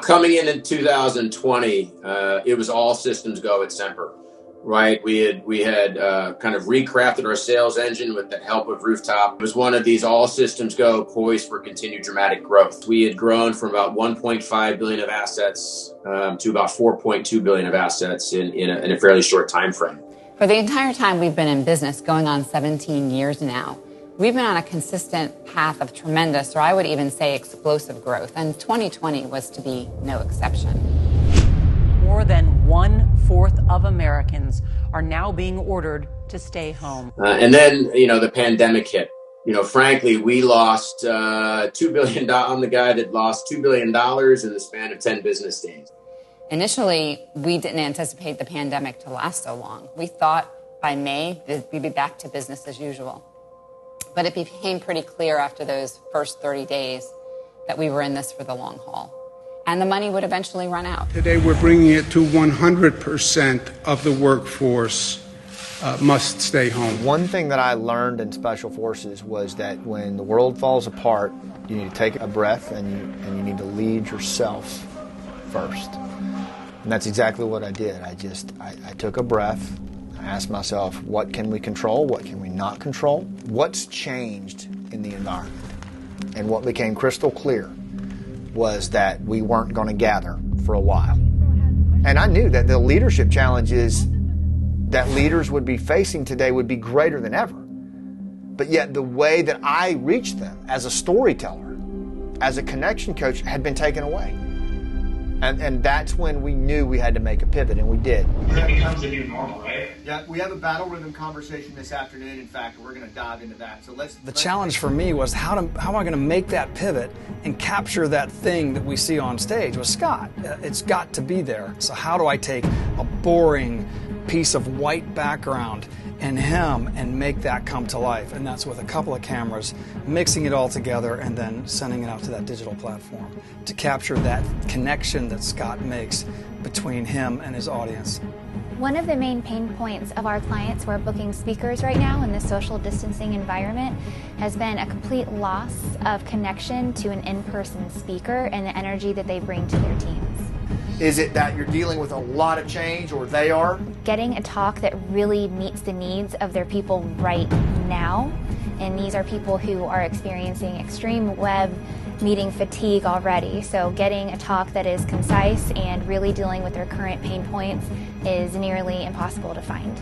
Coming in 2020, it was all systems go at Semper, right? We had kind of recrafted our sales engine with the help of Rooftop. It was one of these all systems go, poised for continued dramatic growth. We had grown from about 1.5 billion of assets to about 4.2 billion of assets in a fairly short time frame. For the entire time we've been in business, going on 17 years now, we've been on a consistent path of tremendous, or I would even say explosive growth, and 2020 was to be no exception. More than 1/4 of Americans are now being ordered to stay home. And then, the pandemic hit. Frankly, we lost $2 billion. I'm the guy that lost $2 billion in the span of 10 business days. Initially, we didn't anticipate the pandemic to last so long. We thought by May we'd be back to business as usual. But it became pretty clear after those first 30 days that we were in this for the long haul. And the money would eventually run out. Today we're bringing it to 100% of the workforce must stay home. One thing that I learned in Special Forces was that when the world falls apart, you need to take a breath and you need to lead yourself first. And that's exactly what I did. I took a breath. I asked myself, what can we control? What can we not control? What's changed in the environment? And what became crystal clear was that we weren't going to gather for a while. And I knew that the leadership challenges that leaders would be facing today would be greater than ever. But yet the way that I reached them as a storyteller, as a connection coach, had been taken away. And that's when we knew we had to make a pivot, and we did. That becomes the new normal, right? Yeah, we have a battle rhythm conversation this afternoon. In fact, we're going to dive into that. So The challenge for me was how am I going to make that pivot and capture that thing that we see on stage with Scott? It's got to be there. So how do I take a boring piece of white background and him and make that come to life? And that's with a couple of cameras, mixing it all together and then sending it out to that digital platform to capture that connection that Scott makes between him and his audience. One of the main pain points of our clients who are booking speakers right now in the social distancing environment has been a complete loss of connection to an in-person speaker and the energy that they bring to their teams. Is it that you're dealing with a lot of change, or they are? Getting a talk that really meets the needs of their people right now. And these are people who are experiencing extreme web meeting fatigue already. So getting a talk that is concise and really dealing with their current pain points is nearly impossible to find.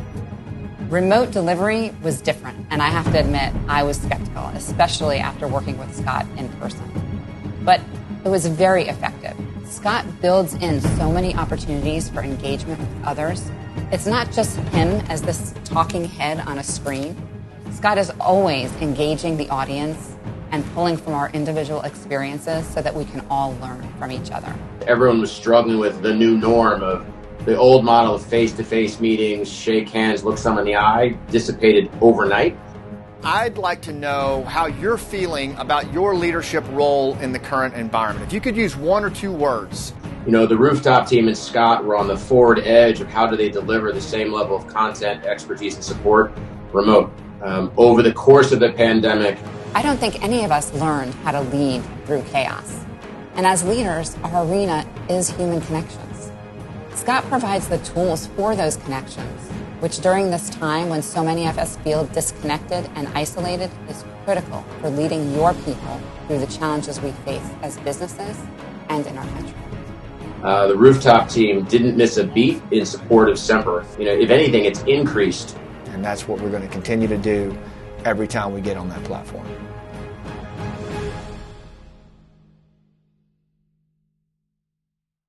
Remote delivery was different, and I have to admit I was skeptical, especially after working with Scott in person. But it was very effective. Scott builds in so many opportunities for engagement with others. It's not just him as this talking head on a screen. Scott is always engaging the audience and pulling from our individual experiences so that we can all learn from each other. Everyone was struggling with the new norm of the old model of face-to-face meetings, shake hands, look someone in the eye, dissipated overnight. I'd like to know how you're feeling about your leadership role in the current environment. If you could use one or two words. The Rooftop team and Scott were on the forward edge of how do they deliver the same level of content, expertise, and support remote. Over the course of the pandemic, I don't think any of us learned how to lead through chaos. And as leaders, our arena is human connections. Scott provides the tools for those connections, which during this time when so many of us feel disconnected and isolated is critical for leading your people through the challenges we face as businesses and in our country. The Rooftop team didn't miss a beat in support of Semper. If anything, it's increased. And that's what we're going to continue to do every time we get on that platform.